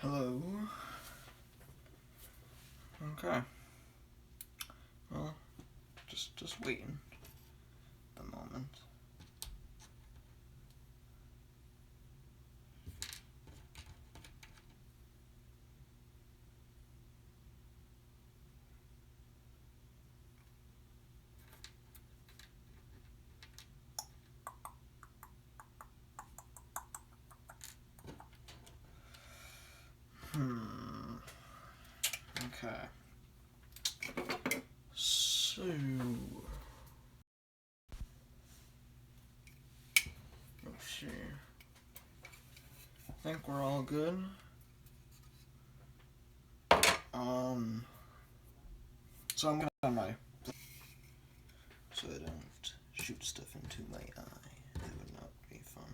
Hello. Okay. Well, just waiting at the moment. Okay. So, let's see. I think we're all good. So I'm gonna on my so I don't shoot stuff into my eye. That would not be fun.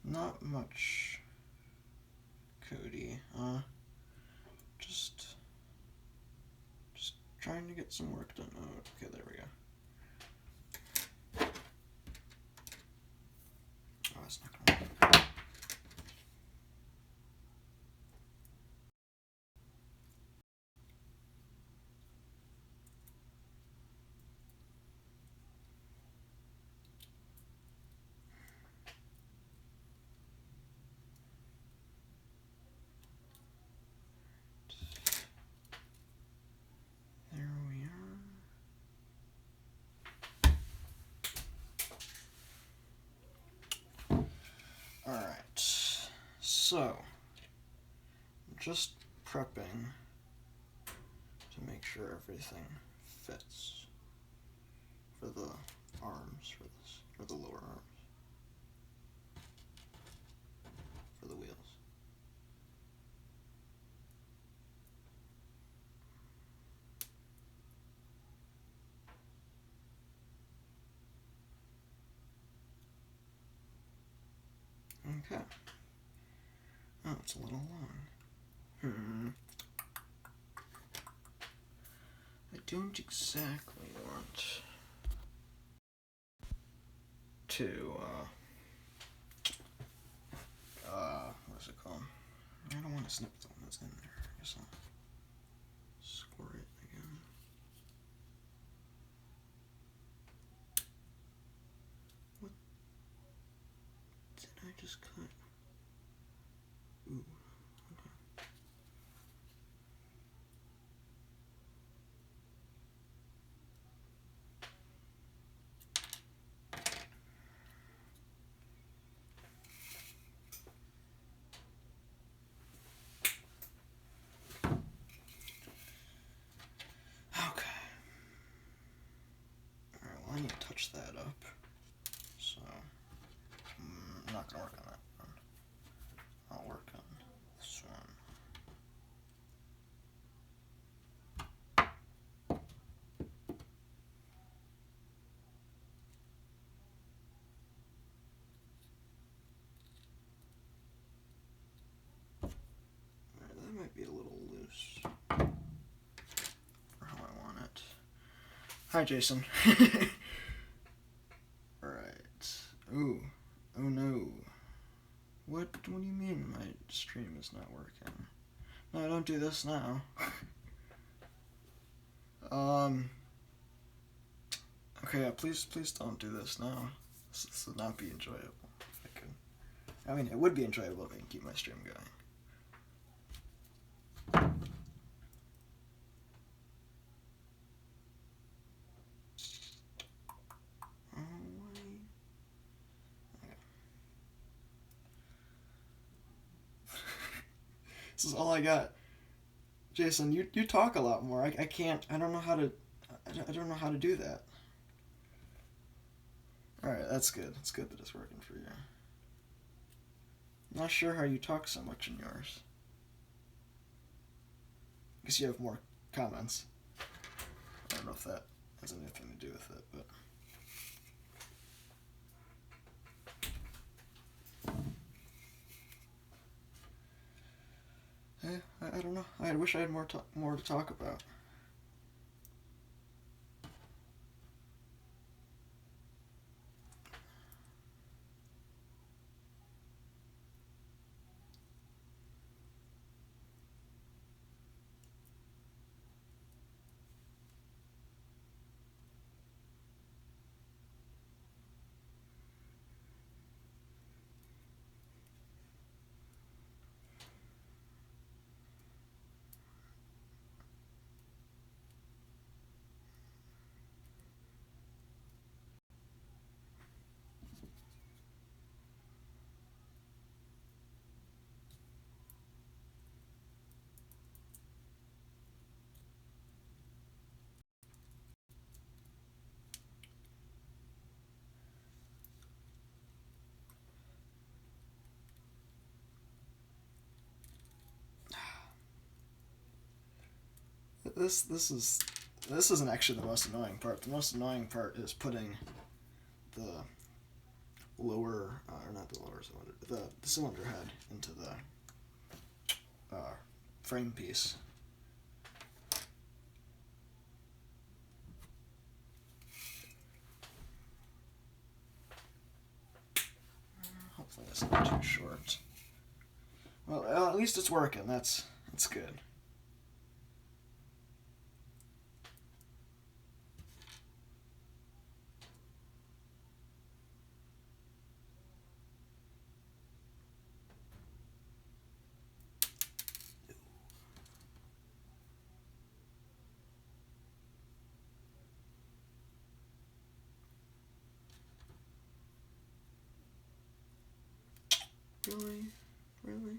Not much, Cody. Just trying to get some work done. Oh, okay, there we go. Oh, that's not gonna work. There we are. Alright. So, just prepping to make sure everything fits for the arms for this, or the lower arms for the wheels. Okay. Oh, it's a little long. I don't exactly want to, what's it called? I don't want to snip the one that's in there. I guess I'll score it again. What did I just cut? Ooh, okay. Okay. Alright, well I need to touch that up. So, I'm not gonna work on that one. I'll work on this one. Alright, that might be a little loose for how I want it. Hi, Jason. Alright. Ooh. Oh no. What do you mean my stream is not working? No, don't do this now. Okay, yeah, please don't do this now. This would not be enjoyable. If I could. I mean, it would be enjoyable if I can keep my stream going. This is all I got. Jason, you talk a lot more. I can't. I don't know how to. I don't know how to do that. All right, that's good. It's good that it's working for you. I'm not sure how you talk so much in yours. I guess you have more comments. I don't know if that has anything to do with it, but. I wish I had more to talk about. This isn't actually the most annoying part. The most annoying part is putting the lower, or not the lower cylinder, the cylinder head into the frame piece. Hopefully it's not too short. Well, at least it's working. That's good. Really? Really?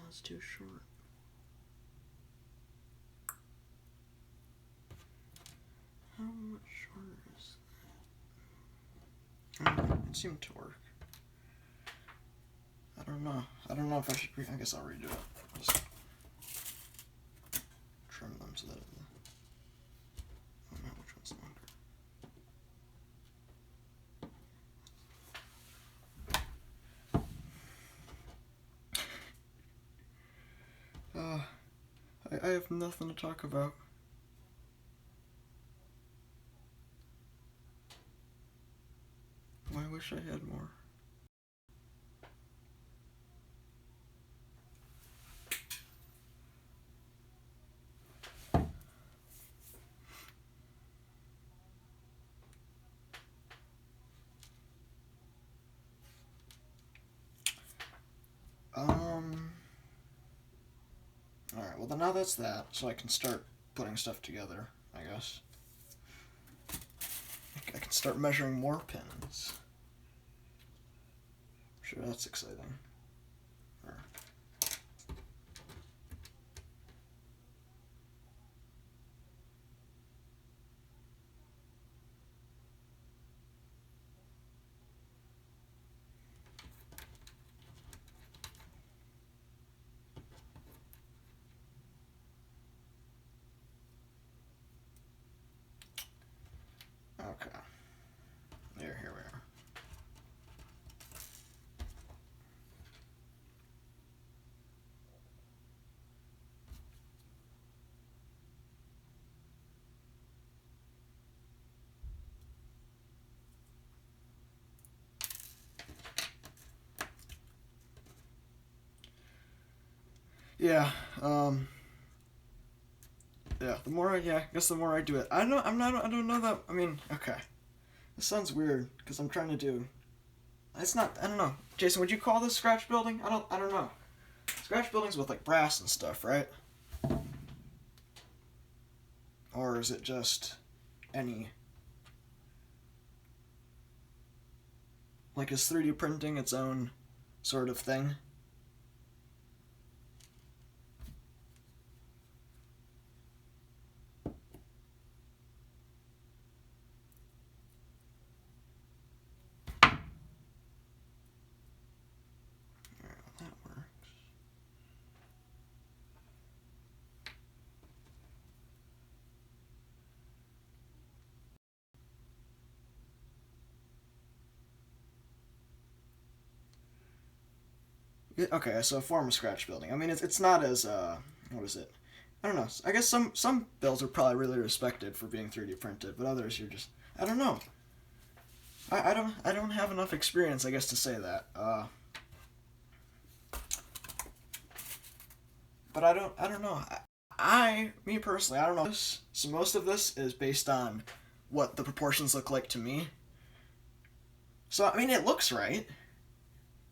That's too short. How much shorter is that? It seemed to work. I don't know. I don't know if I should. I guess I'll redo it. Just trim them so that. I don't know which one's longer. I have nothing to talk about. I wish I had more. Alright, well then now that's that, so I can start putting stuff together, I guess. I can start measuring more pins. I'm sure that's exciting. Okay. Here we are. Yeah, yeah, I guess the more I do it. I don't know that, I mean, okay. This sounds weird, because I'm trying to do, it's not, I don't know. Jason, would you call this scratch building? I don't know. Scratch building's with, like, brass and stuff, right? Or is it just any, like, is 3D printing its own sort of thing? Okay, so a form of scratch building. I mean, it's not as what is it? I don't know. I guess some builds are probably really respected for being 3D printed, but others you're just I don't know. I don't have enough experience, I guess, to say that. But I don't know. Me personally, I don't know. So most of this is based on what the proportions look like to me. So I mean, it looks right.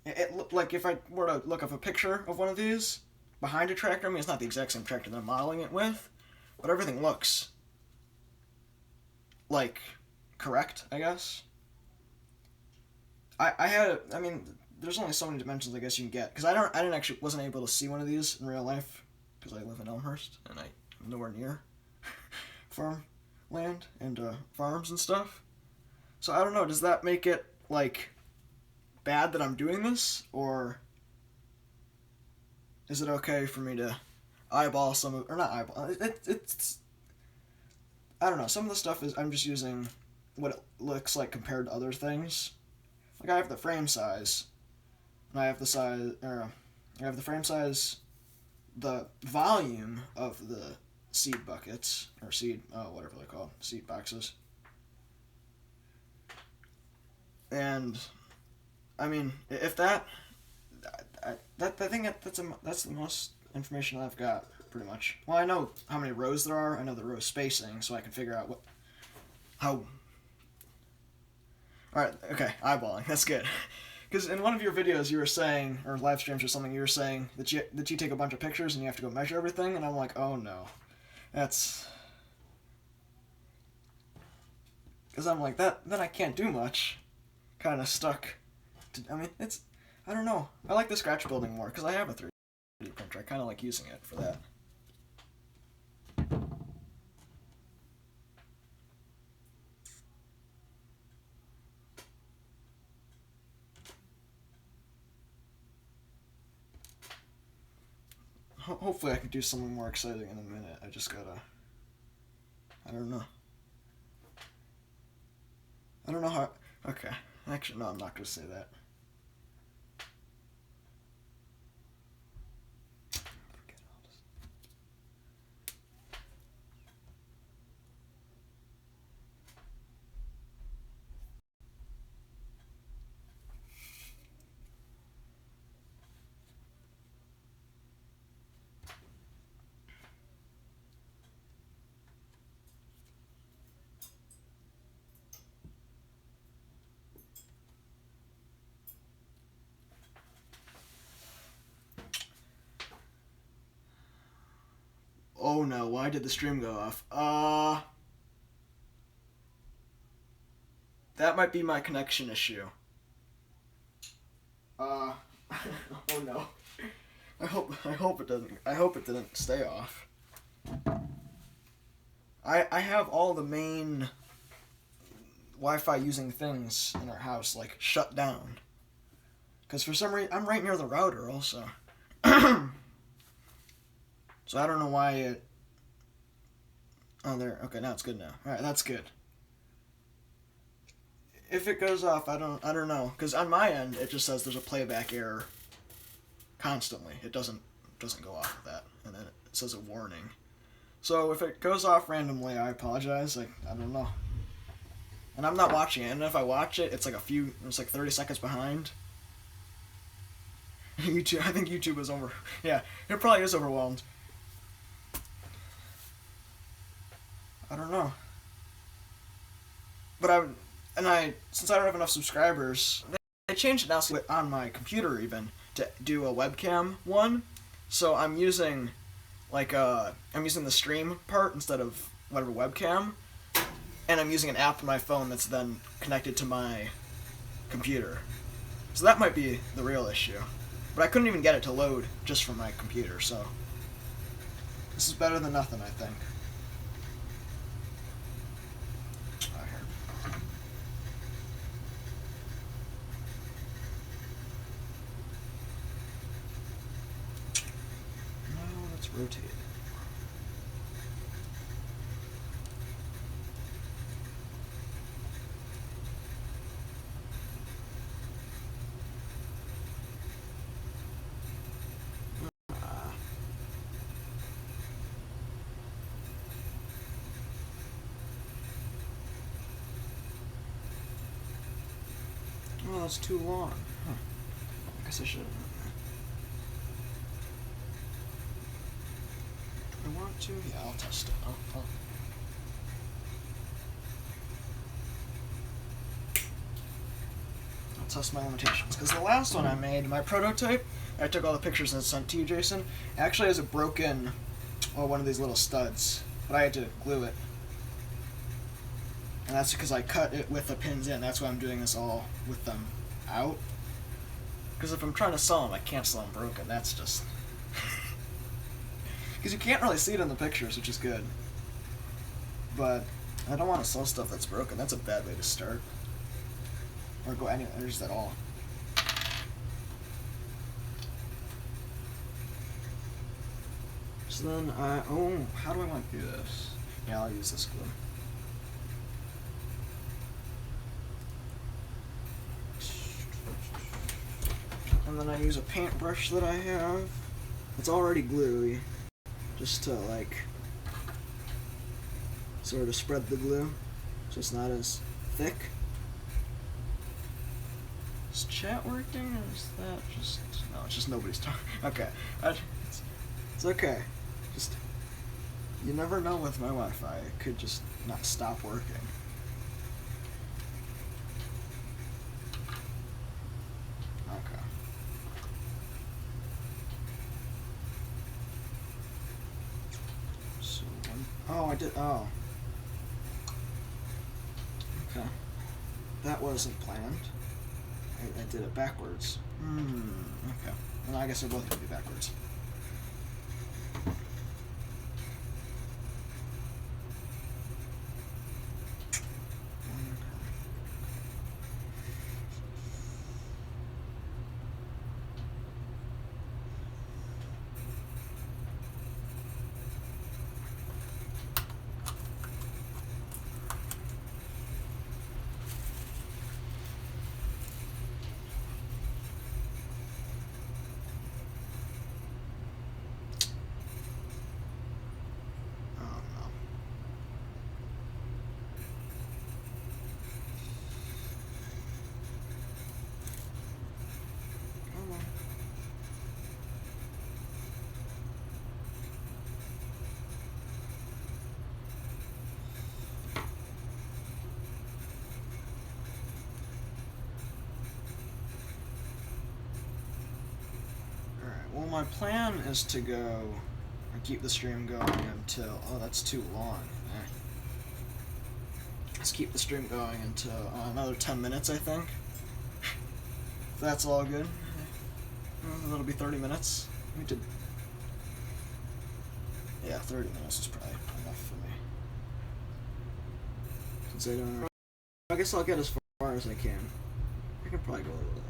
It look like if I were to look up a picture of one of these behind a tractor. I mean, it's not the exact same tractor that I'm modeling it with, but everything looks like correct, I guess. I mean, there's only so many dimensions I guess you can get because I didn't actually wasn't able to see one of these in real life because I live in Elmhurst and I'm nowhere near farm land and farms and stuff. So I don't know. Does that make it like bad that I'm doing this, or is it okay for me to eyeball some of, or not eyeball? It's I don't know. Some of the stuff is I'm just using what it looks like compared to other things. Like I have the frame size, and I have the size, or I have the frame size, the volume of the seed buckets or seed, whatever they're called, seed boxes, and I mean if that, I think that's the most information I've got pretty much. Well, I know how many rows there are. I know the row spacing, so I can figure out how. All right, okay, eyeballing. That's good. Because in one of your videos, you were saying, or live streams or something, you were saying that you take a bunch of pictures and you have to go measure everything, and I'm like, oh no, that's because I'm like that. Then I can't do much. Kind of stuck. I mean, I don't know. I like the scratch building more because I have a 3D printer. I kind of like using it for that. Hopefully I can do something more exciting in a minute. I just gotta. I don't know. I don't know how. Okay. Actually, no, I'm not gonna say that. Oh no, why did the stream go off? That might be my connection issue. Oh no. I hope it didn't stay off. I have all the main Wi-Fi using things in our house like shut down. Cause for some reason I'm right near the router also. So I don't know why it. Oh, there. Okay, now it's good now. All right, that's good. If it goes off, I don't know. Cause on my end, it just says there's a playback error. Constantly, it doesn't go off of that, and then it says a warning. So if it goes off randomly, I apologize. I don't know. And I'm not watching it. And if I watch it, it's like 30 seconds behind. YouTube. I think YouTube is over. Yeah, it probably is overwhelmed. I don't know. But since I don't have enough subscribers, they changed it now so on my computer even to do a webcam one. So I'm using I'm using the stream part instead of whatever webcam, and I'm using an app on my phone that's then connected to my computer. So that might be the real issue. But I couldn't even get it to load just from my computer, so this is better than nothing, I think. Rotate it. was too long. Huh. I guess I should have done that. Do I want to? Yeah, I'll test it. I'll test my limitations. Because the last one I made, my prototype, I took all the pictures and sent to you, Jason, actually has a broken, one of these little studs. But I had to glue it. And that's because I cut it with the pins in. That's why I'm doing this all with them out. Because if I'm trying to sell them, I can't sell them broken. That's just... Because you can't really see it in the pictures, which is good. But I don't want to sell stuff that's broken. That's a bad way to start. Or go anywhere just at all. So then how do I want to do this? Yeah, I'll use this glue. And then I use a paintbrush that I have. It's already gluey. Just to, like, sort of spread the glue so it's not as thick. Is chat working, or is that just... No, it's just nobody's talking. Okay. It's okay. Just... You never know with my Wi-Fi. It could just not stop working. Okay. So I did. Oh. Okay. That wasn't planned. I did it backwards. Okay. Well, I guess they're both going to be backwards. Well, my plan is to go and keep the stream going until... Oh, that's too long. Let's keep the stream going until another 10 minutes, I think. If that's all good. That'll be 30 minutes. We did... Yeah, 30 minutes is probably enough for me. Since I don't know... I guess I'll get as far as I can. I can probably go a little longer.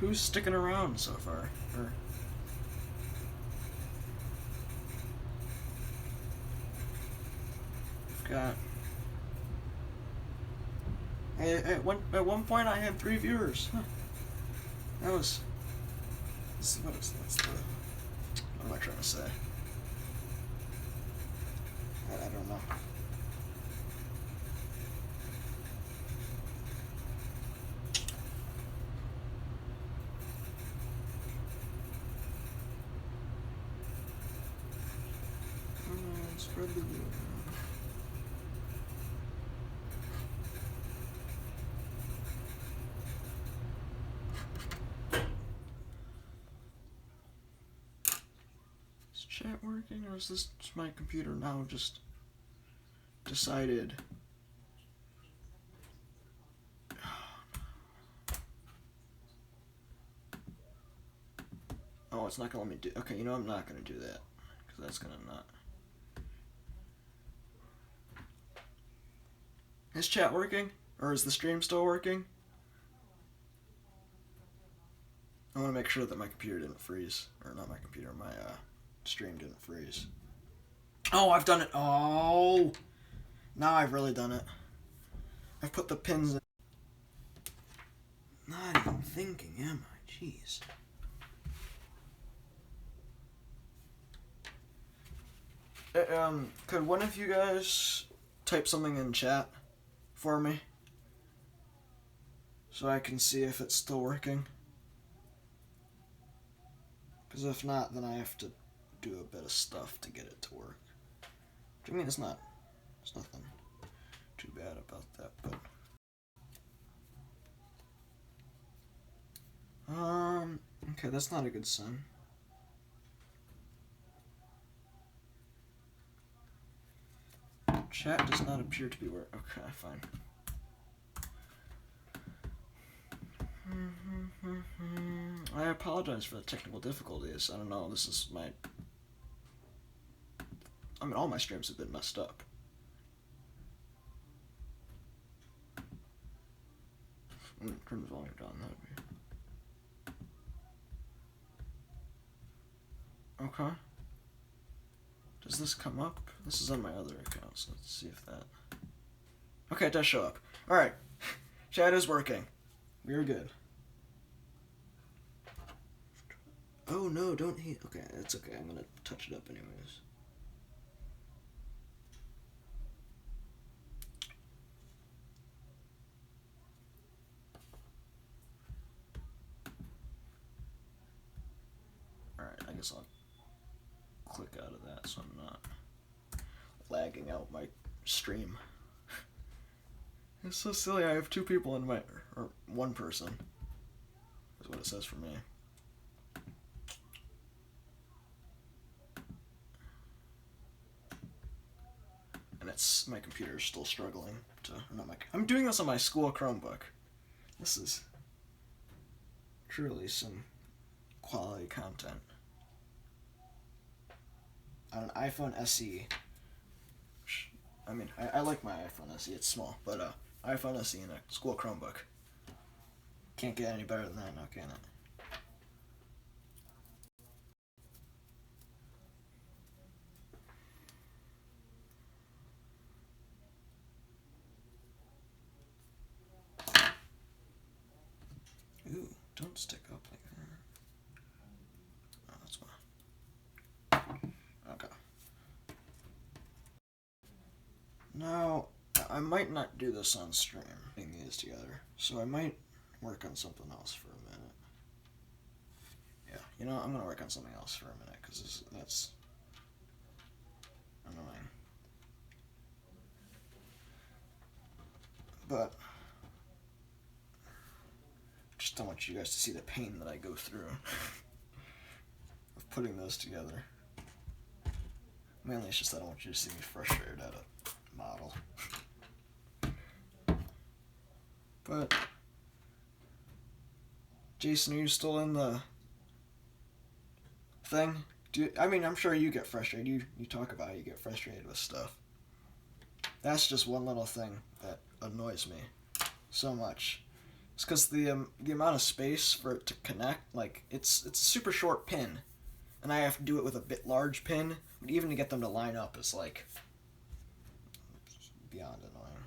Who's sticking around so far? Or... I've got... At one point I had 3 viewers. Huh. That was... What am I trying to say? I don't know. Spread the glue. Is chat working, or is this my computer now just decided? Oh, it's not gonna let me do. Okay, you know I'm not gonna do that because that's gonna not. Is chat working? Or is the stream still working? I want to make sure that my computer didn't freeze. Or not my computer, my stream didn't freeze. Oh, I've done it. Oh! Now I've really done it. I've put the pins in. Not even thinking, am I? Jeez. Could one of you guys type something in chat for me so I can see if it's still working? Because if not, then I have to do a bit of stuff to get it to work. I mean, it's nothing too bad about that, but okay, that's not a good sign. Chat does not appear to be where. Okay, fine. I apologize for the technical difficulties. I don't know. This is my. I mean, all my streams have been messed up. I'm gonna turn the volume down. That would be. Okay. Does this come up? This is on my other account, so let's see if that. Okay, it does show up. Alright. Chat is working. We're good. Oh no, don't hate. Okay, it's okay. I'm gonna touch it up anyways. Alright, I guess I'll click out of that so I'm not lagging out my stream. It's so silly. I have two people in my, or one person is what it says for me. And it's, my computer is still struggling to, not my, I'm doing this on my school Chromebook. This is truly some quality content. On an iPhone SE. I mean, I like my iPhone SE, it's small, but iPhone SE and a school Chromebook. Can't get any better than that now, can it? Ooh, don't stick up like that. Oh, that's why. Okay. Now, I might not do this on stream, putting these together, so I might work on something else for a minute. Yeah, you know, I'm gonna work on something else for a minute, because that's annoying. But just don't want you guys to see the pain that I go through of putting those together. Mainly it's just I don't want you to see me frustrated at a model. But Jason, are you still in the thing? I mean, I'm sure you get frustrated. You talk about how you get frustrated with stuff. That's just one little thing that annoys me so much. It's because the amount of space for it to connect, like, it's a super short pin, and I have to do it with a bit large pin, but even to get them to line up is, like, beyond annoying.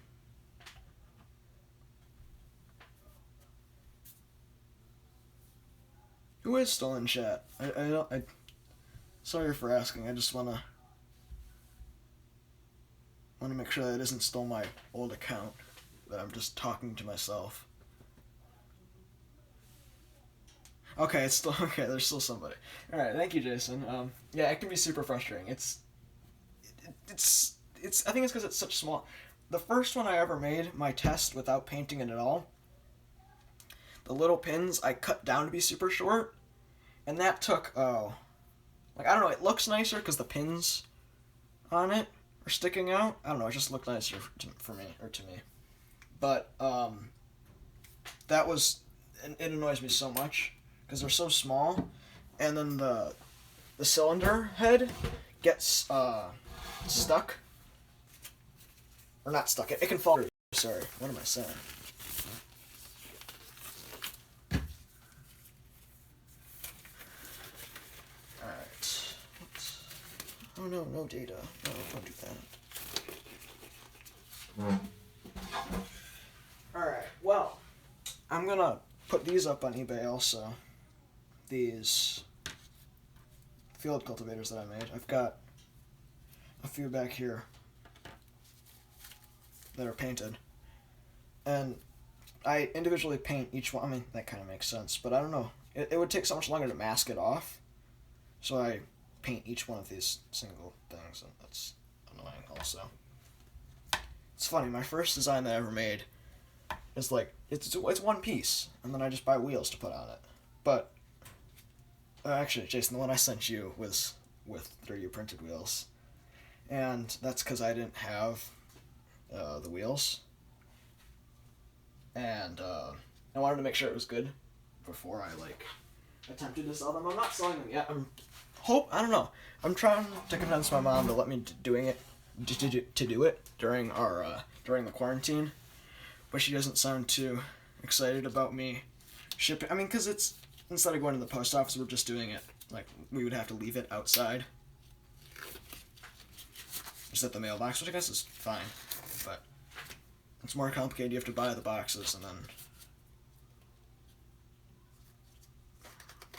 Who is still in chat? Sorry for asking, I just wanna make sure that it isn't still my old account, that I'm just talking to myself. Okay, it's still okay. There's still somebody. All right, thank you, Jason. Yeah, it can be super frustrating. It's. I think it's because it's such small. The first one I ever made, my test without painting it at all. The little pins I cut down to be super short, and that took like, I don't know. It looks nicer because the pins on it are sticking out. I don't know. It just looked nicer for me, or to me. But that was. It annoys me so much because they're so small, and then the cylinder head gets stuck, or not stuck. It can fall. Sorry, what am I saying? All right. Oh no, no data. No, don't do that. All right. Well, I'm gonna put these up on eBay also. These field cultivators that I made. I've got a few back here that are painted. And I individually paint each one. I mean, that kind of makes sense, but I don't know. It would take so much longer to mask it off. So I paint each one of these single things, and that's annoying also. It's funny, my first design that I ever made is like, it's one piece, and then I just buy wheels to put on it. But, actually, Jason, the one I sent you was with 3D printed wheels. And that's because I didn't have the wheels. And I wanted to make sure it was good before I, like, attempted to sell them. I'm not selling them yet. I don't know. I'm trying to convince my mom to let me do it during the quarantine, but she doesn't sound too excited about me shipping. I mean, because it's, instead of going to the post office, we're just doing it, like, we would have to leave it outside, just at the mailbox, which I guess is fine, but it's more complicated. You have to buy the boxes, and then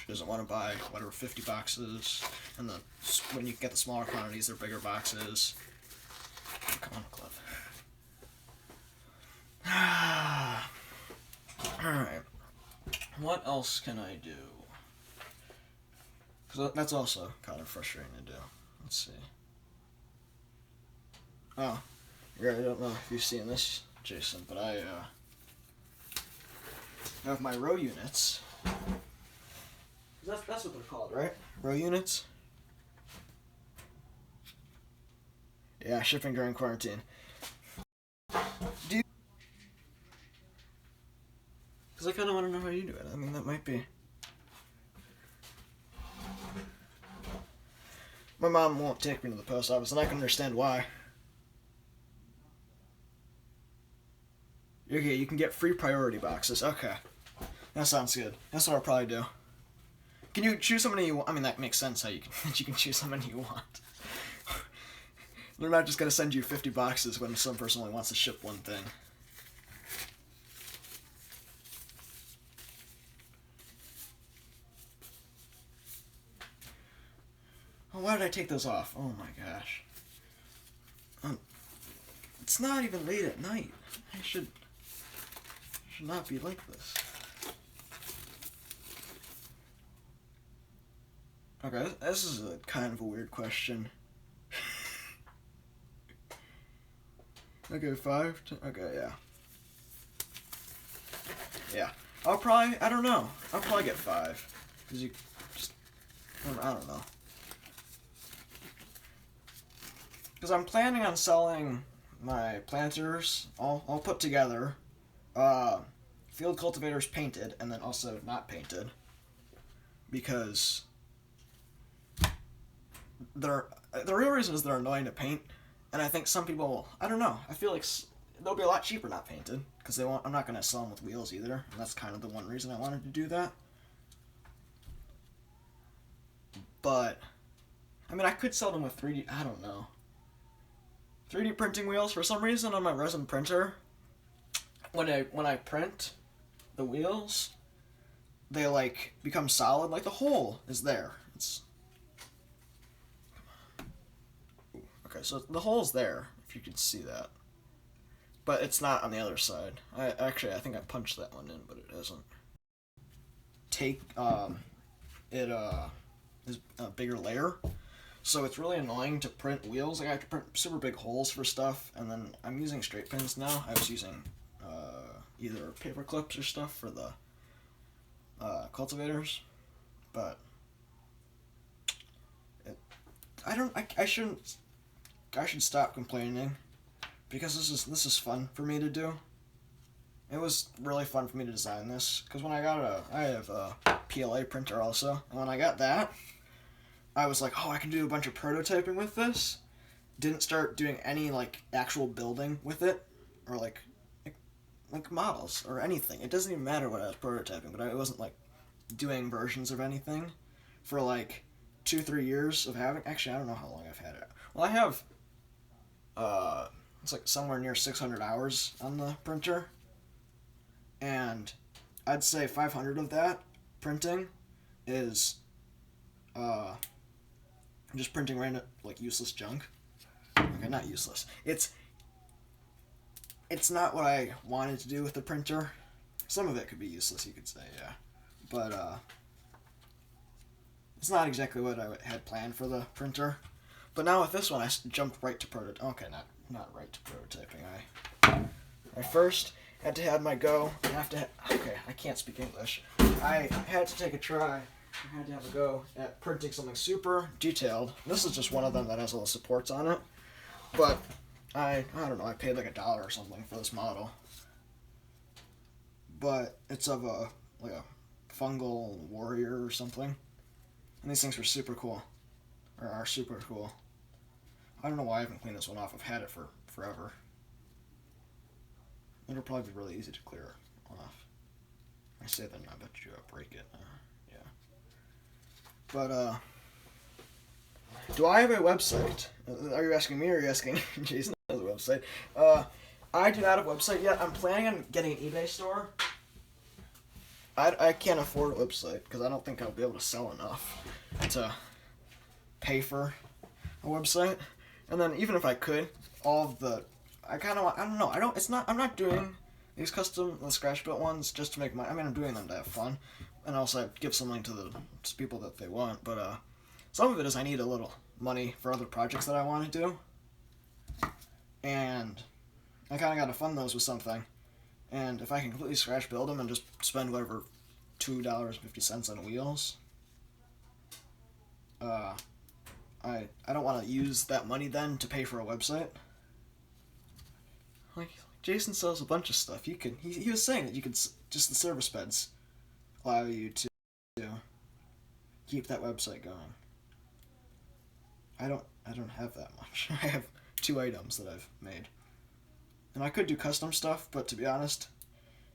she doesn't want to buy, whatever, 50 boxes, and then when you get the smaller quantities, they're bigger boxes. Come on, Cliff. Alright. What else can I do? Because that's also kind of frustrating to do. Let's see. Oh. I don't know if you've seen this, Jason, but I have my row units. That's what they're called, right? Row units? Yeah, shipping during quarantine. Because I kind of want to know how you do it. I mean, that might be... My mom won't take me to the post office, and I can understand why. Okay, you can get free priority boxes. Okay. That sounds good. That's what I'll probably do. Can you choose how many you want? I mean, that makes sense how you can choose how many you want. They're not just going to send you 50 boxes when some person only wants to ship one thing. Oh, why did I take those off? Oh my gosh. It's not even late at night. I should not be like this. Okay, this is a kind of a weird question. Okay, 5, 10, okay, yeah. Yeah. I don't know. I'll probably get 5. Because you just, I don't know. Because I'm planning on selling my planters all put together. Field cultivators painted, and then also not painted. Because the real reason is they're annoying to paint. And I think some people, I don't know, I feel like they'll be a lot cheaper not painted, because I'm not going to sell them with wheels either, and that's kind of the one reason I wanted to do that. But, I mean, I could sell them with 3D, I don't know. 3D printing wheels, for some reason on my resin printer, when I print the wheels, they, like, become solid, like the hole is there. Okay, so the hole's there, if you can see that. But it's not on the other side. I think I punched that one in, but it isn't. It is a bigger layer. So it's really annoying to print wheels. Like, I have to print super big holes for stuff, and then I'm using straight pins now. I was using either paper clips or stuff for the cultivators, but I should stop complaining, because this is fun for me to do. It was really fun for me to design this, because when I have a PLA printer also, and when I got that, I was like, oh, I can do a bunch of prototyping with this. Didn't start doing any, like, actual building with it, or like models, or anything. It doesn't even matter what I was prototyping, but I wasn't, like, doing versions of anything for, like, 2-3 years of having... Actually, I don't know how long I've had it. Well, I have... it's like somewhere near 600 hours on the printer, and I'd say 500 of that printing is just printing random, like, useless junk. not useless. It's not what I wanted to do with the printer. Some of it could be useless, you could say, yeah. But it's not exactly what I had planned for the printer. But now with this one, I jumped right to prototyping. Okay, not right to prototyping. I first had to have my go. Okay, I can't speak English. I had to take a try. I had to have a go at printing something super detailed. This is just one of them that has all the supports on it. But I don't know. I paid like $1 or something for this model. But it's of a fungal warrior or something. And these things were super cool. Or are super cool. I don't know why I haven't cleaned this one off. I've had it for forever. It'll probably be really easy to clear off. I say that and I bet you break it. Yeah. But, do I have a website? Are you asking me or are you asking Jason has a website? I do not have a website yet. I'm planning on getting an eBay store. I can't afford a website because I don't think I'll be able to sell enough to pay for a website. And then even if I could, all of the I don't know. I'm not doing these custom scratch built ones just to make money. I mean, I'm doing them to have fun, and also give something to the people that they want. But some of it is I need a little money for other projects that I want to do, and I kind of got to fund those with something. And if I can completely scratch build them and just spend whatever $2.50 on wheels, I don't want to use that money then to pay for a website. Like, Jason sells a bunch of stuff. You can. He was saying that you could just the service beds allow you to keep that website going. I don't have that much. I have 2 items that I've made, and I could do custom stuff. But to be honest,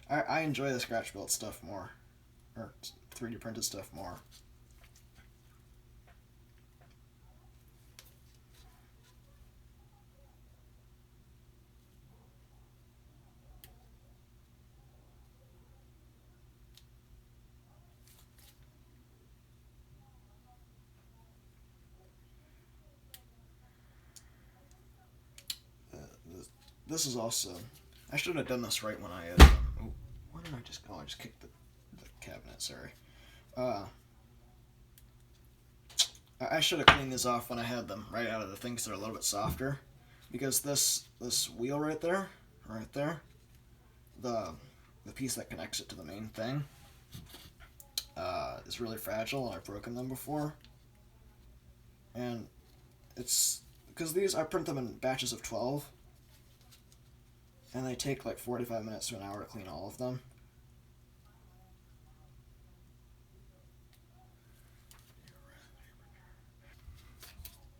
I enjoy the scratch built stuff more, or 3D printed stuff more. This is also. I should have done this right when I had. Why did I just? Oh, I just kicked the cabinet. Sorry. I should have cleaned these off when I had them right out of the thing because they're a little bit softer. Because this wheel right there, the piece that connects it to the main thing, is really fragile, and I've broken them before. And it's because these I print them in batches of 12. And they take like 45 minutes to an hour to clean all of them.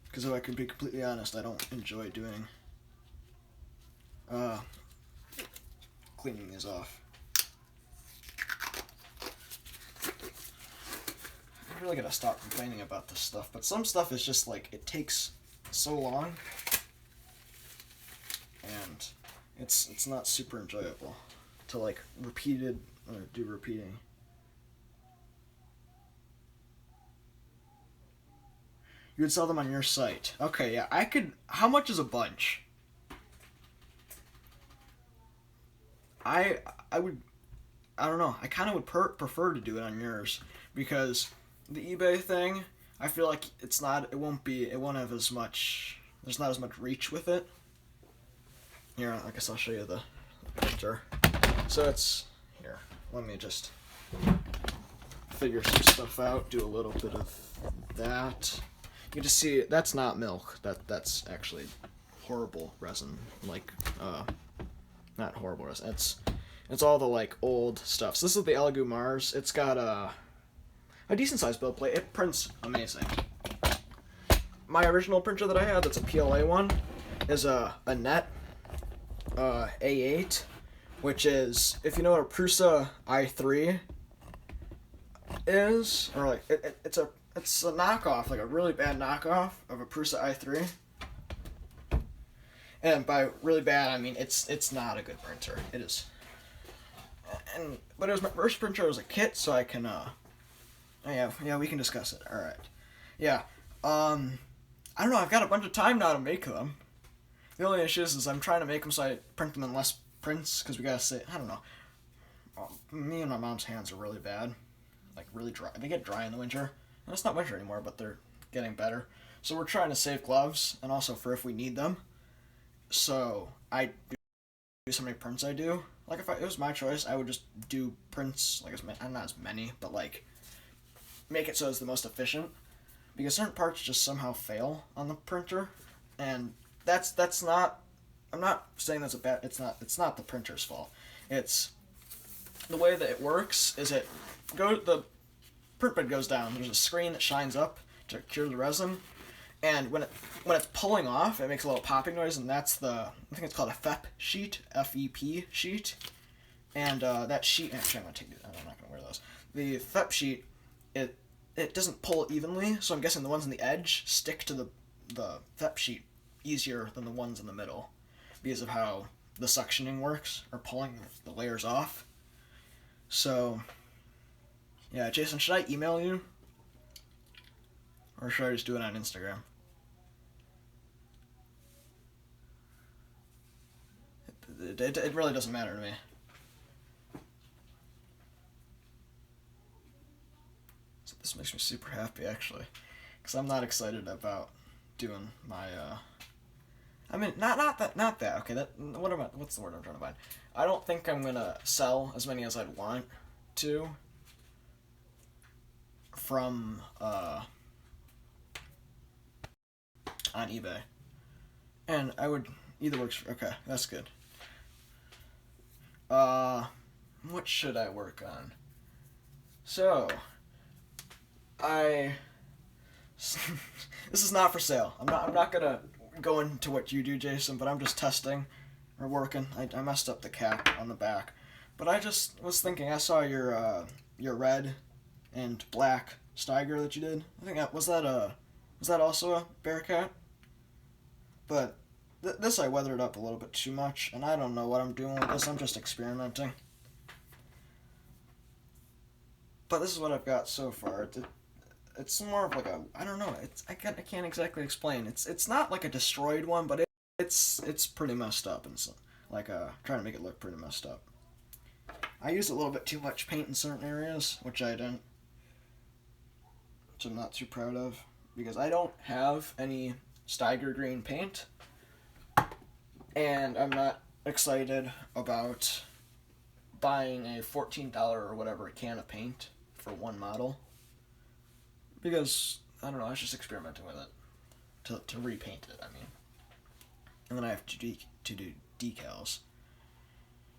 Because if I could be completely honest, I don't enjoy doing cleaning these off. I really gotta stop complaining about this stuff, but some stuff is just like it takes so long, and it's not super enjoyable to like do repeating. You would sell them on your site. Okay, yeah, I could. How much is a bunch? I would. I don't know. I kind of would prefer to do it on yours because the eBay thing. I feel like it's not. It won't be. It won't have as much. There's not as much reach with it. Here, I guess I'll show you the printer. So it's here. Let me just figure some stuff out. Do a little bit of that. You can just see that's not milk. That's actually horrible resin. Like not horrible resin. It's all the like old stuff. So this is the Elegoo Mars. It's got a decent sized build plate. It prints amazing. My original printer that I had, that's a PLA one, is a net A8, which is, if you know what a Prusa i3 is, or like it's a knockoff, like a really bad knockoff of a Prusa i3. And by really bad, I mean it's not a good printer. It is. But it was my first printer as a kit, so I can yeah, we can discuss it. All right. Yeah. I don't know. I've got a bunch of time now to make them. The only issue is I'm trying to make them so I print them in less prints because we gotta say, I don't know. Me and my mom's hands are really bad, like really dry. They get dry in the winter, and it's not winter anymore, but they're getting better. So we're trying to save gloves and also for if we need them. So I do so many prints I do. Like if it was my choice, I would just do prints like not as many, but like make it so it's the most efficient. Because certain parts just somehow fail on the printer, and that's not. I'm not saying that's a bad. It's not the printer's fault. It's the way that it works. Is the print bed goes down. There's a screen that shines up to cure the resin, and when it's pulling off, it makes a little popping noise, and that's I think it's called a FEP sheet, FEP sheet, and that sheet. Actually, I'm not gonna wear those. The FEP sheet, it doesn't pull evenly, so I'm guessing the ones on the edge stick to the FEP sheet easier than the ones in the middle, because of how the suctioning works, or pulling the layers off. So, yeah, Jason, should I email you? Or should I just do it on Instagram? It really doesn't matter to me. So this makes me super happy, actually. Because I'm not excited about doing my, I mean, not that, okay, what's the word I'm trying to find? I don't think I'm gonna sell as many as I'd want to from, on eBay. And I would, either works, okay, that's good. What should I work on? So, this is not for sale. I'm not gonna go into what you do, Jason, but I'm just testing or working. I messed up the cap on the back. But I just was thinking, I saw your red and black Steiger that you did. I think was that also a Bearcat? But this I weathered up a little bit too much, and I don't know what I'm doing with this. I'm just experimenting. But this is what I've got so far. It's more of like I don't know. I can't exactly explain. It's not like a destroyed one, but it's pretty messed up and so, like trying to make it look pretty messed up. I used a little bit too much paint in certain areas, which I didn't, which I'm not too proud of because I don't have any Steiger green paint, and I'm not excited about buying a $14 or whatever can of paint for one model because I don't know. I was just experimenting with it to repaint it. I mean, and then I have to do decals.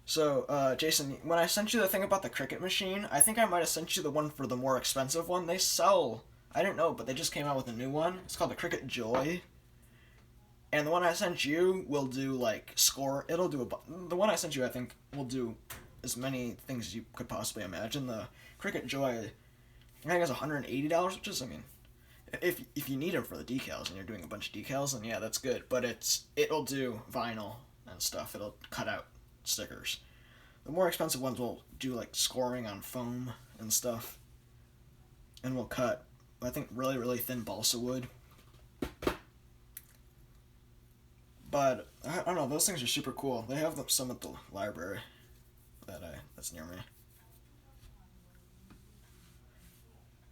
So, Jason, when I sent you the thing about the Cricut machine, I think I might have sent you the one for the more expensive one. They sell, I didn't know, but they just came out with a new one. It's called the Cricut Joy. And the one I sent you will do, like, the one I sent you, I think, will do as many things as you could possibly imagine. The Cricut Joy, I think it's $180, which is, I mean, if you need them for the decals and you're doing a bunch of decals, then yeah, that's good. But it'll do vinyl and stuff. It'll cut out stickers. The more expensive ones will do like scoring on foam and stuff, and will cut, I think, really really thin balsa wood. But I don't know, those things are super cool. They have some at the library that's near me.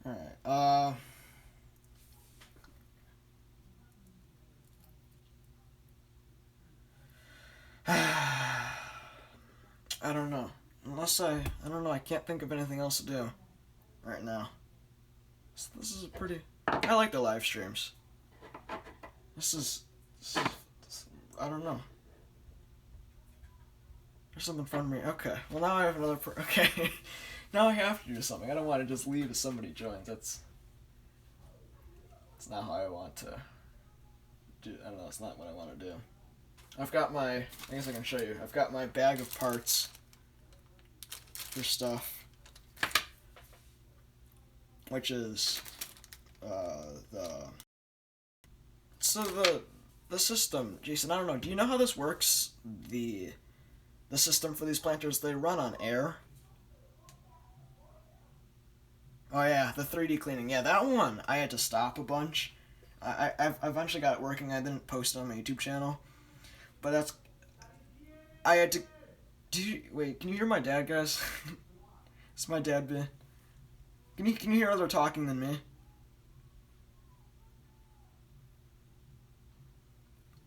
All right. I don't know. I don't know. I can't think of anything else to do right now. This is I like the live streams. This is I don't know. There's something fun for me. Okay. Well, now I have another. Okay. Now I have to do something. I don't want to just leave if somebody joins. That's not how I want to do. I don't know. It's not what I want to do. I've got I guess I can show you. I've got my bag of parts for stuff, which is the system. Jason, I don't know. Do you know how this works? The system for these planters, they run on air. Oh yeah, the 3D cleaning. Yeah, that one I had to stop a bunch. I've eventually got it working. I didn't post it on my YouTube channel. But that's I had to. Wait? Can you hear my dad, guys? It's my dad. Can you hear other talking than me?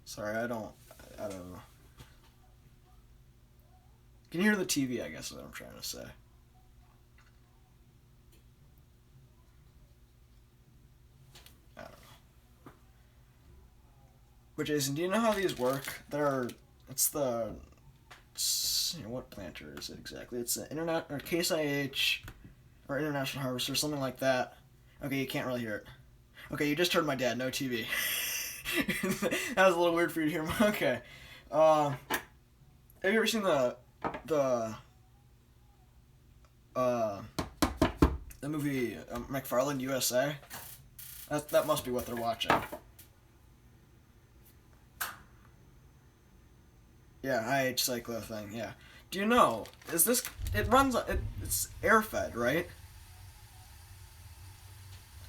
Sorry, I don't know. Can you hear the TV? I guess is what I'm trying to say. I don't know. But Jason, do you know how these work? It's the, what planter is it exactly? It's the Internet or Case IH or International Harvester, something like that. Okay, you can't really hear it. Okay, you just heard my dad. No TV. That was a little weird for you to hear. Okay. Have you ever seen the uh, the movie McFarland USA? That must be what they're watching. Yeah, IH Cyclo thing. Yeah. Do you know? Is this? It runs. It's air fed, right?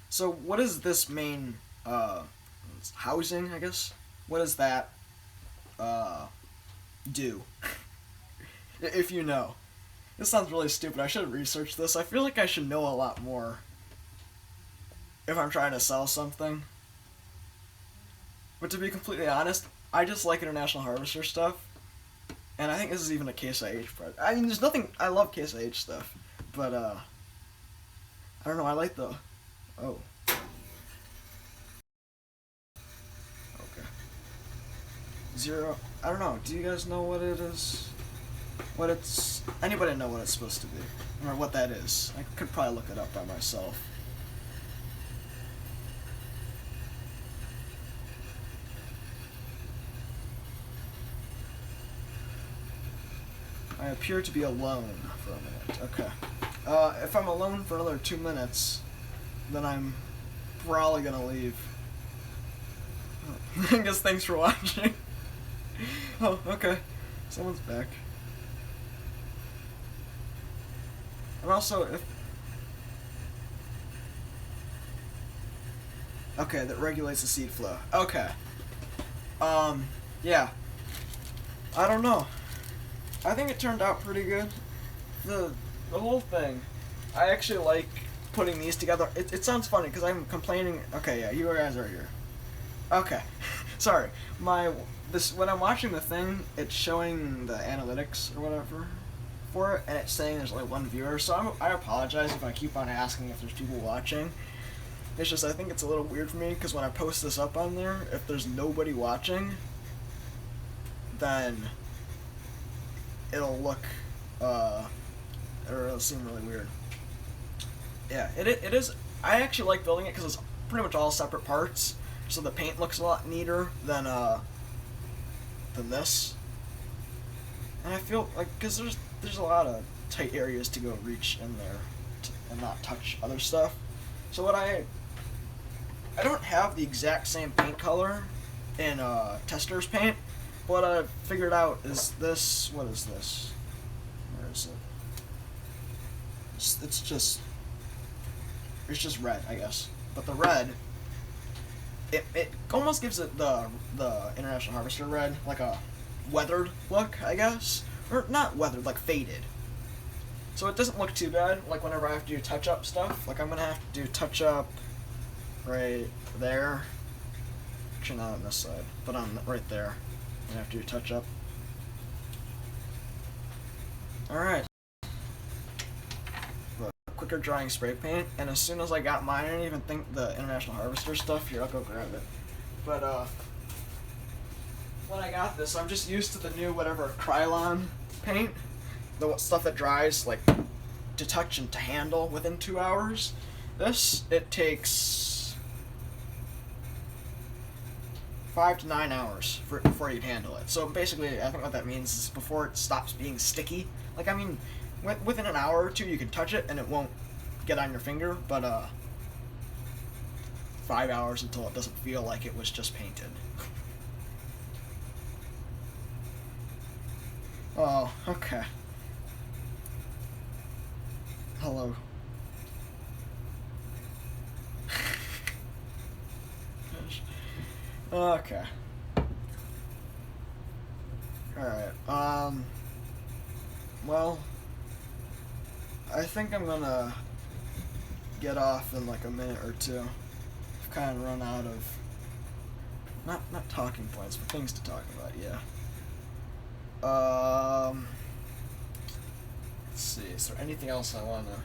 So what is this main housing? I guess. What does that do? If you know. This sounds really stupid. I should have researched this. I feel like I should know a lot more if I'm trying to sell something. But to be completely honest, I just like International Harvester stuff. And I think this is even a Case IH project. I mean, there's nothing... I love Case IH stuff. But, I don't know. I like the... Oh. Okay. Zero... I don't know. Do you guys know what it is? What it's... Anybody know what it's supposed to be? Or what that is? I could probably look it up by myself. I appear to be alone for a minute. Okay. If I'm alone for another 2 minutes, then I'm probably gonna leave. I guess thanks for watching. Oh, okay. Someone's back. And also, if... Okay, that regulates the seed flow. Okay. Yeah. I don't know. I think it turned out pretty good. The whole thing. I actually like putting these together. It sounds funny because I'm complaining. Okay, yeah, you guys are here. Okay. Sorry. When I'm watching the thing, it's showing the analytics or whatever for it, and it's saying there's only one viewer. So I apologize if I keep on asking if there's people watching. It's just I think it's a little weird for me because when I post this up on there, if there's nobody watching, then it'll look, or it'll seem really weird. Yeah, it is. I actually like building it because it's pretty much all separate parts, so the paint looks a lot neater than this. And I feel like because there's a lot of tight areas to go reach in there and not touch other stuff. So what I don't have the exact same paint color in Tester's paint. What I've figured out is this. What is this? Where is it? It's just red, I guess. But the red, it almost gives it the International Harvester red, like a weathered look, I guess, or not weathered, like faded. So it doesn't look too bad. Like whenever I have to do touch up stuff, like I'm gonna have to do touch up right there. Actually, not on this side, but on right there. I have to do touch up. Alright. Quicker drying spray paint, and as soon as I got mine, I didn't even think the International Harvester stuff. Here, I'll go grab it. But, when I got this, I'm just used to the new whatever Krylon paint. The stuff that dries, like, to touch and to handle within 2 hours. This, it takes 5 to 9 hours before you'd handle it. So basically, I think what that means is before it stops being sticky. Like, I mean, within an hour or two, you can touch it and it won't get on your finger, but 5 hours until it doesn't feel like it was just painted. Oh, okay. Hello. Okay. Alright, well, I think I'm gonna get off in like a minute or two. I've kind of run out of, not talking points, but things to talk about, yeah. Let's see, is there anything else I want to do?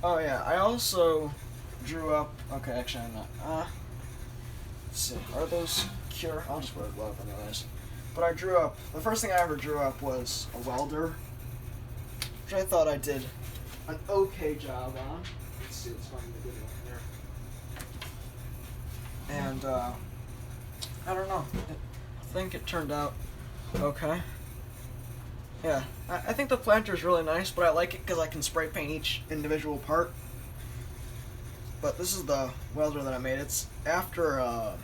Oh yeah, I also drew up, okay, actually I'm not, let's see, are those cure? I'll just wear a glove anyways. But I drew up, the first thing I ever drew up was a welder, which I thought I did an okay job on. Let's see what's finding the video here. And, I don't know, I think it turned out okay. Yeah, I think the planter is really nice, but I like it because I can spray paint each individual part. But this is the welder that I made. It's after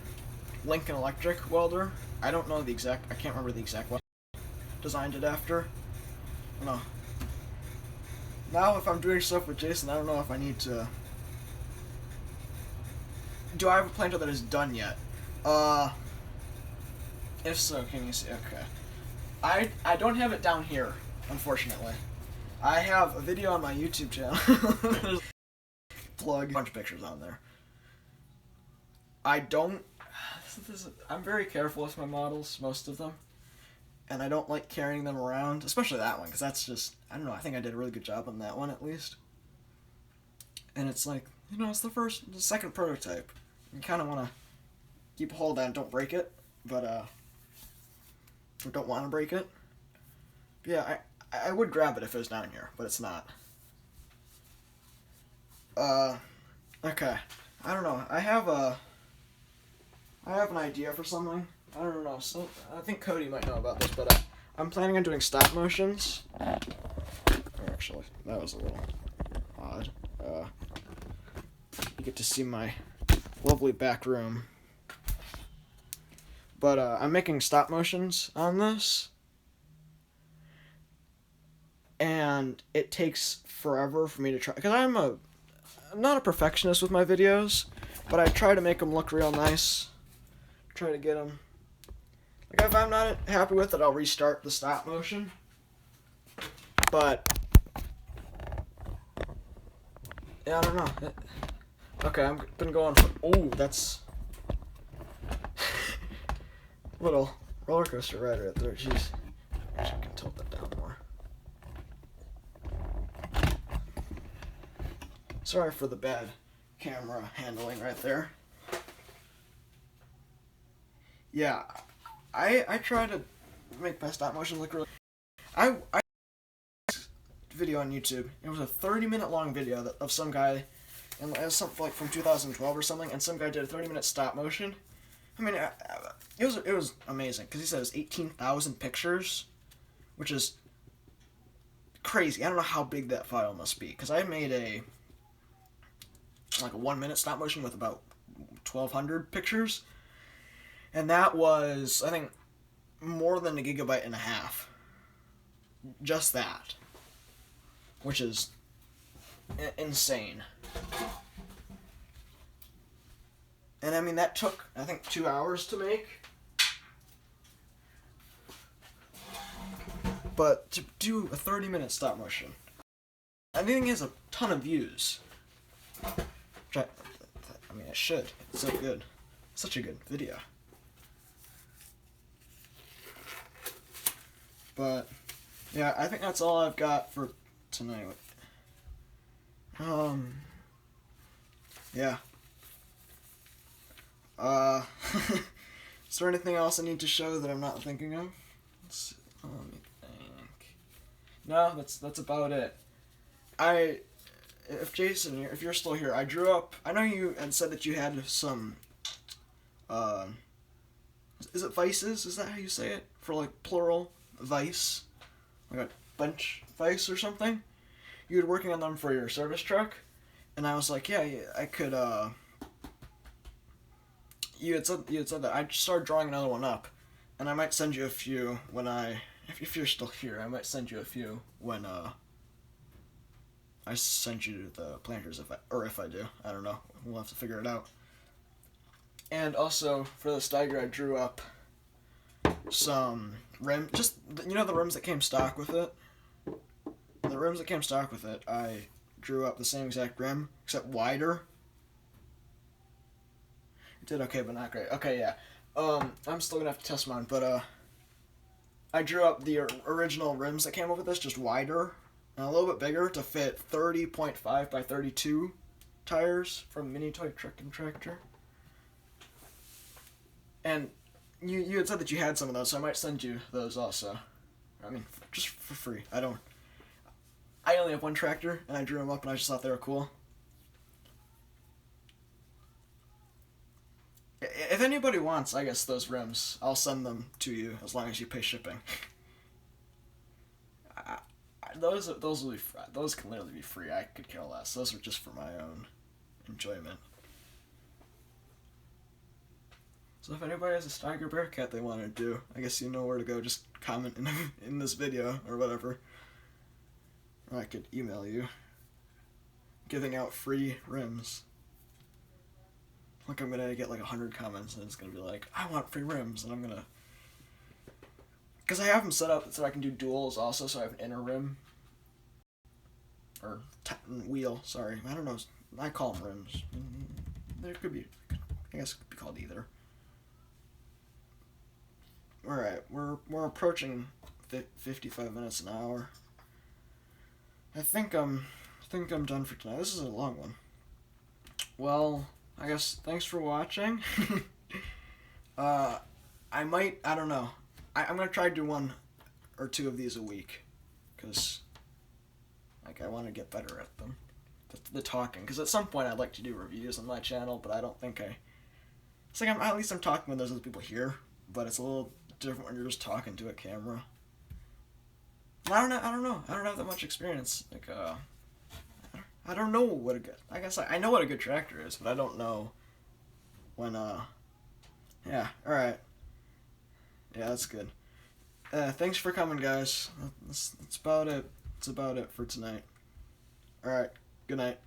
Lincoln Electric welder. I don't know the exact, I can't remember the exact one I designed it after. No. Now if I'm doing stuff with Jason, I don't know if I need to... Do I have a planter that is done yet? If so, can you see? Okay. I don't have it down here, unfortunately. I have a video on my YouTube channel. Plug. A bunch of pictures on there. I don't... I'm very careful with my models, most of them. And I don't like carrying them around, especially that one, because that's just... I don't know, I think I did a really good job on that one, at least. And it's like, you know, it's the second prototype. You kind of want to keep a hold on it, don't break it, but, or don't want to break it. But yeah, I would grab it if it was down here, but it's not. Okay. I don't know. I have an idea for something. I don't know. So I think Cody might know about this, but I'm planning on doing stop motions. Actually, that was a little odd. You get to see my lovely back room. But I'm making stop motions on this. And it takes forever for me to try, because I'm not a perfectionist with my videos, but I try to make them look real nice. Try to get them, like if I'm not happy with it, I'll restart the stop motion. But yeah, I don't know. Okay, I'm been going for, oh, that's little roller coaster ride right there. Jeez, I can tilt that down more. Sorry for the bad camera handling right there. Yeah, I try to make my stop motion look really... I video on YouTube. It was a 30-minute long video of some guy, and it was something like from 2012 or something, and some guy did a 30-minute stop motion. I mean, it was amazing, because he said it was 18,000 pictures, which is crazy. I don't know how big that file must be, because I made a 1-minute stop motion with about 1,200 pictures, and that was, I think, more than 1.5 gigabytes. Just that. Which is insane. And I mean, that took, I think, 2 hours to make. But to do a 30-minute stop motion, I think it has a ton of views. Which I mean, it should. It's so good. Such a good video. But yeah, I think that's all I've got for tonight. Yeah. Is there anything else I need to show that I'm not thinking of? Let me think. No, that's about it. If Jason, if you're still here, I drew up, I know you had said that you had some, is it vices? Is that how you say it? For like plural? Vice? Like a bench vice or something? You were working on them for your service truck, and I was like, yeah, I could, you had said that. I just started drawing another one up, and I might send you a few when if you're still here, I might send you a few when, I send you the planters if I do. I don't know. We'll have to figure it out. And also for the Steiger, I drew up some rim, just the rims that came stock with it. The rims that came stock with it, I drew up the same exact rim except wider. It did okay, but not great. Okay, yeah. I'm still gonna have to test mine, but I drew up the original rims that came up with this, just wider and a little bit bigger to fit 30.5 by 32 tires from Mini Toy Truck and Tractor. And you had said that you had some of those, so I might send you those also. I mean, just for free. I only have one tractor, and I drew them up, and I just thought they were cool. If anybody wants, I guess, those rims, I'll send them to you as long as you pay shipping. Those will be those can literally be free. I could care less. Those are just for my own enjoyment. So if anybody has a Steiger Bearcat they want to do, I guess you know where to go. Just comment in this video or whatever. Or I could email you. Giving out free rims. Like I'm gonna get like 100 comments and it's gonna be like, I want free rims, and I'm gonna, because I have them set up so I can do duals also, so I have an inner rim or wheel. Sorry, I don't know. I call them rims. There could be, I guess it could be called either. All right, we're approaching 55 minutes an hour. I think I'm done for tonight. This is a long one. Well, I guess thanks for watching. I don't know. I'm gonna try to do 1 or 2 of these a week, because like I want to get better at them, the talking. Because at some point I'd like to do reviews on my channel, but I don't think it's like at least I'm talking when there's other people here, but it's a little different when you're just talking to a camera. I don't know. I don't have that much experience. Like I don't know what a good. I guess I know what a good tractor is, but I don't know when. Yeah. All right. Yeah, that's good. Thanks for coming, guys. That's about it. That's about it for tonight. All right. Good night.